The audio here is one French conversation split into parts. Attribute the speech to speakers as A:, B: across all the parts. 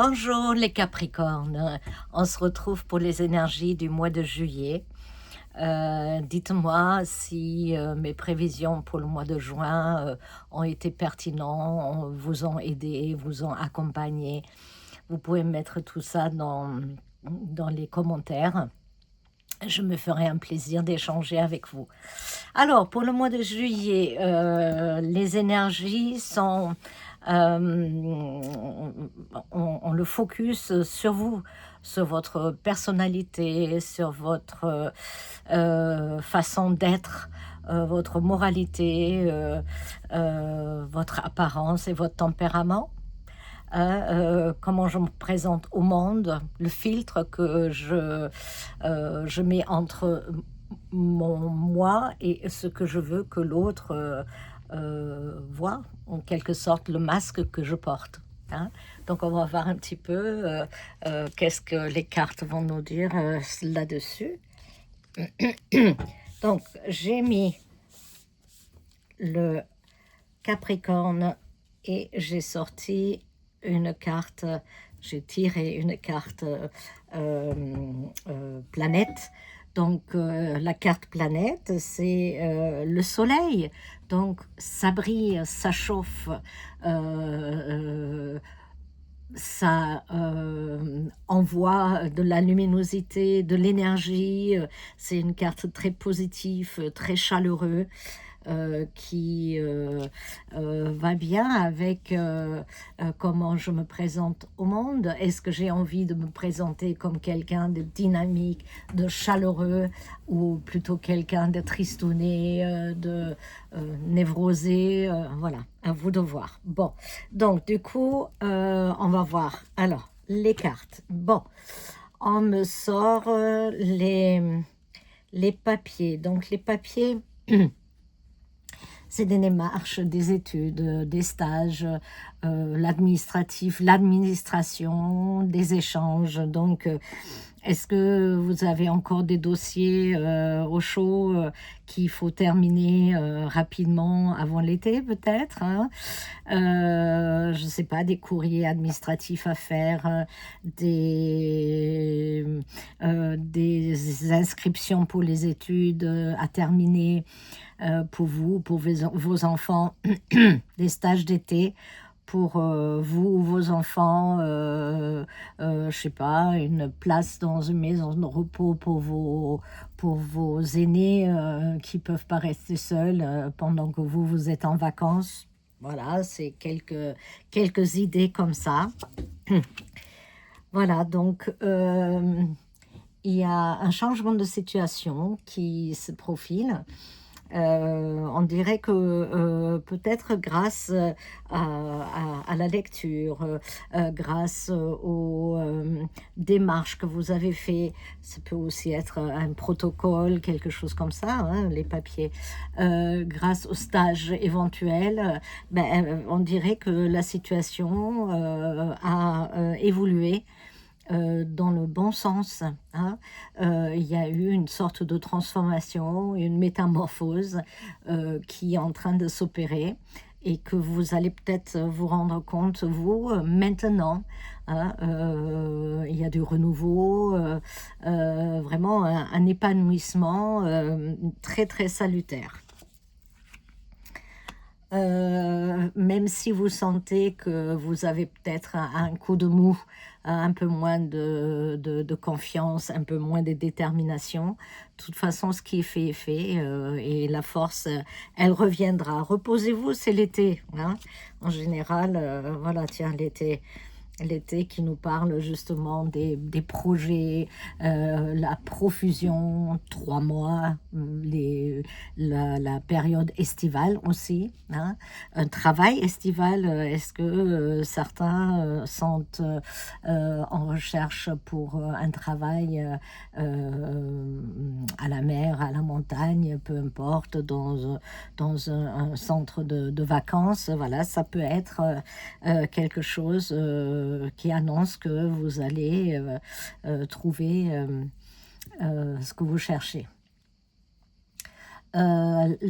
A: Bonjour les Capricornes, on se retrouve pour les énergies du mois de juillet. Dites-moi si mes prévisions pour le mois de juin ont été pertinentes, vous ont aidé, vous ont accompagné. Vous pouvez mettre tout ça dans les commentaires. Je me ferai un plaisir d'échanger avec vous. Alors, pour le mois de juillet, les énergies sont... on le focus sur vous, sur votre personnalité, sur votre façon d'être, votre moralité, votre apparence et votre tempérament. Comment je me présente au monde, le filtre que je mets entre moi et ce que je veux que l'autre voit, en quelque sorte le masque que je porte. Hein. Donc on va voir un petit peu qu'est-ce que les cartes vont nous dire là-dessus. Donc j'ai mis le Capricorne et j'ai sorti une carte, j'ai tiré une carte planète. Donc la carte planète, c'est le soleil. Donc ça brille, ça chauffe, ça envoie de la luminosité, de l'énergie. C'est une carte très positive, très chaleureuse. Qui va bien avec comment je me présente au monde. Est-ce que j'ai envie de me présenter comme quelqu'un de dynamique, de chaleureux, ou plutôt quelqu'un de tristouné, de névrosé, voilà, à vous de voir. Bon, donc du coup, on va voir. Alors, les cartes. Bon, on me sort les papiers. Donc, les papiers... C'est des démarches, des études, des stages, l'administratif, l'administration, des échanges. Donc, est-ce que vous avez encore des dossiers au chaud qu'il faut terminer rapidement avant l'été, peut-être, hein? Je ne sais pas, des courriers administratifs à faire, des inscriptions pour les études à terminer, pour vous, pour vos enfants, des stages d'été pour vous ou vos enfants, je sais pas, une place dans une maison de repos pour vos aînés qui peuvent pas rester seuls pendant que vous êtes en vacances. Voilà, c'est quelques idées comme ça. Voilà, donc il y a un changement de situation qui se profile. On dirait que peut-être grâce à la lecture, grâce aux démarches que vous avez fait, ça peut aussi être un protocole, quelque chose comme ça, hein, les papiers, grâce au stage éventuel, on dirait que la situation a évolué dans le bon sens. Hein. Il y a eu une sorte de transformation, une métamorphose qui est en train de s'opérer et que vous allez peut-être vous rendre compte, vous, maintenant. Hein, il y a du renouveau, vraiment un épanouissement très, très salutaire. Même si vous sentez que vous avez peut-être un coup de mou, un peu moins de confiance, un peu moins de détermination, de toute façon, ce qui est fait, et la force, elle reviendra. Reposez-vous, c'est l'été. Hein. En général, voilà, tiens, l'été qui nous parle justement des projets, la profusion, 3 mois, la période estivale aussi, hein. Un travail estival, est-ce que certains sont en recherche pour un travail à la mer, à la montagne, peu importe, dans un centre de vacances, voilà, ça peut être quelque chose qui annonce que vous allez trouver ce que vous cherchez.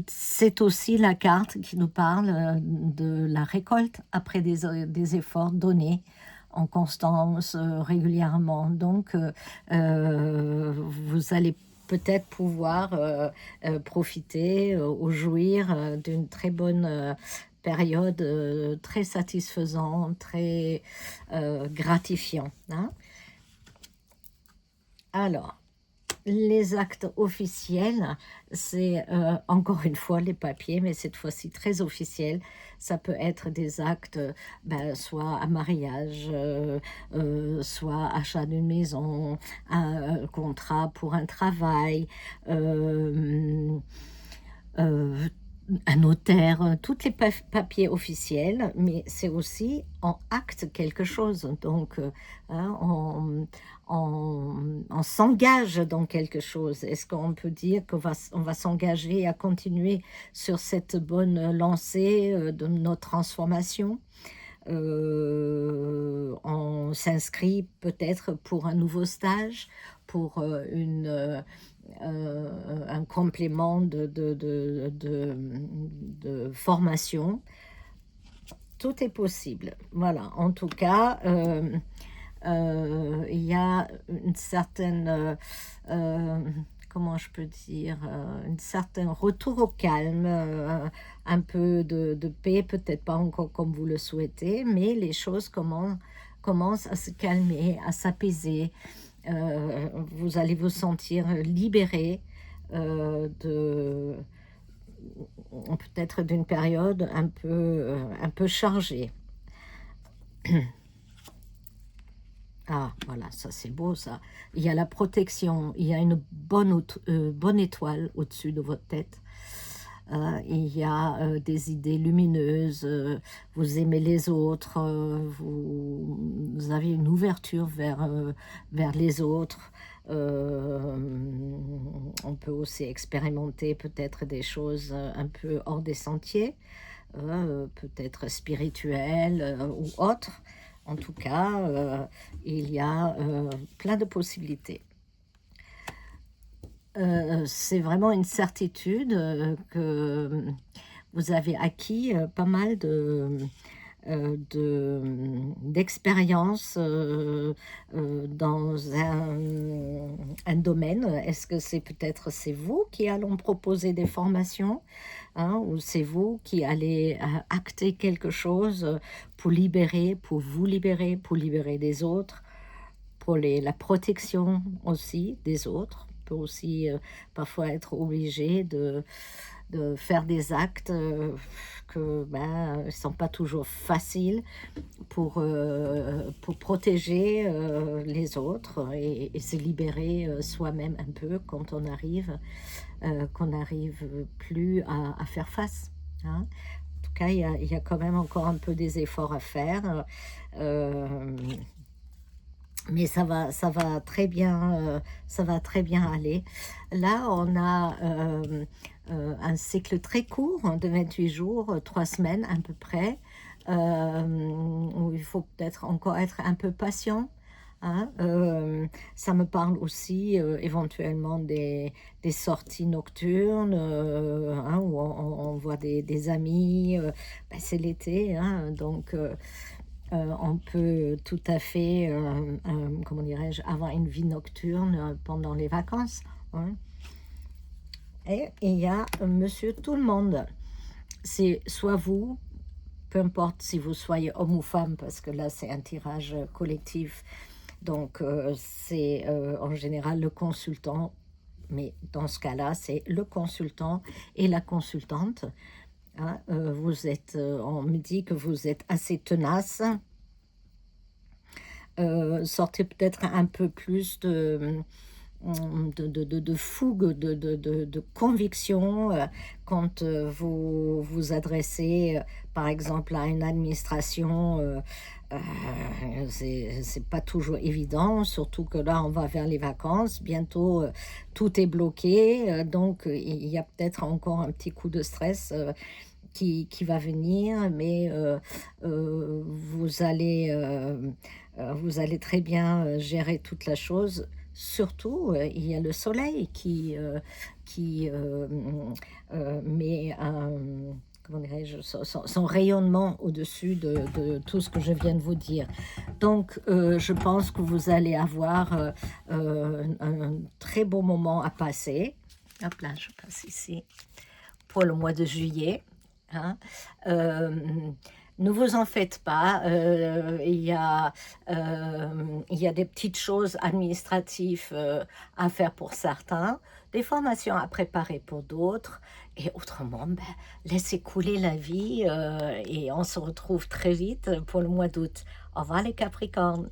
A: C'est aussi la carte qui nous parle de la récolte après des efforts donnés. en constance, régulièrement. Donc, vous allez peut-être pouvoir profiter ou jouir d'une très bonne période très satisfaisante, très gratifiant, hein. Alors, les actes officiels, c'est encore une fois les papiers, mais cette fois-ci très officiels. Ça peut être des actes, ben, soit un mariage, soit achat d'une maison, un contrat pour un travail, euh, euh, un notaire, toutes les papiers officiels, mais c'est aussi en acte quelque chose. Donc, hein, on s'engage dans quelque chose. Est-ce qu'on peut dire on va s'engager à continuer sur cette bonne lancée de notre transformation? On s'inscrit peut-être pour un nouveau stage, pour un complément de formation. Tout est possible. Voilà, en tout cas, il y a une certaine, comment je peux dire, une certaine retour au calme, un peu de paix, peut-être pas encore comme vous le souhaitez, mais les choses commencent à se calmer, à s'apaiser. Vous allez vous sentir libéré de peut-être d'une période un peu chargée. Ah, voilà, ça c'est beau ça. Il y a la protection, il y a une bonne étoile au-dessus de votre tête. Il y a des idées lumineuses, vous aimez les autres, vous avez une ouverture vers les autres. On peut aussi expérimenter peut-être des choses un peu hors des sentiers, peut-être spirituelles ou autres. En tout cas, il y a plein de possibilités. C'est vraiment une certitude que vous avez acquis pas mal d'expérience dans un domaine. Est-ce que c'est vous qui allons proposer des formations, hein, ou c'est vous qui allez acter quelque chose pour vous libérer, pour libérer des autres, pour la protection aussi des autres? On peut aussi parfois être obligé de faire des actes que ben, ne sont pas toujours faciles pour protéger les autres et se libérer soi-même un peu quand qu'on n'arrive plus à faire face, hein. En tout cas, il y a quand même encore un peu des efforts à faire. Euh, mais ça va très bien, ça va très bien aller. Là, on a un cycle très court, hein, de 28 jours, 3 semaines à peu près, où il faut peut-être encore être un peu patient, hein. Ça me parle aussi éventuellement des sorties nocturnes, hein, où on voit des amis. Ben, c'est l'été, hein, donc on peut tout à fait, comment dirais-je, avoir une vie nocturne pendant les vacances, hein. Et il y a monsieur tout le monde. C'est soit vous, peu importe si vous soyez homme ou femme, parce que là c'est un tirage collectif. Donc c'est en général le consultant, mais dans ce cas-là, c'est le consultant et la consultante, hein. On me dit que vous êtes assez tenace. Sortez peut-être un peu plus de fougue, de conviction quand vous vous adressez, par exemple, à une administration. C'est pas toujours évident, surtout que là, on va vers les vacances. Bientôt, tout est bloqué. Donc, il y a peut-être encore un petit coup de stress qui va venir, mais vous allez très bien gérer toute la chose. Surtout, il y a le soleil qui met un, comment dirais-je, son rayonnement au-dessus de tout ce que je viens de vous dire. Donc, je pense que vous allez avoir un très beau moment à passer. Hop là, je passe ici pour le mois de juillet. Hein. Euh, Ne vous en faites pas, il y a des petites choses administratives à faire pour certains, des formations à préparer pour d'autres, et autrement, ben, laissez couler la vie et on se retrouve très vite pour le mois d'août. Au revoir les Capricornes.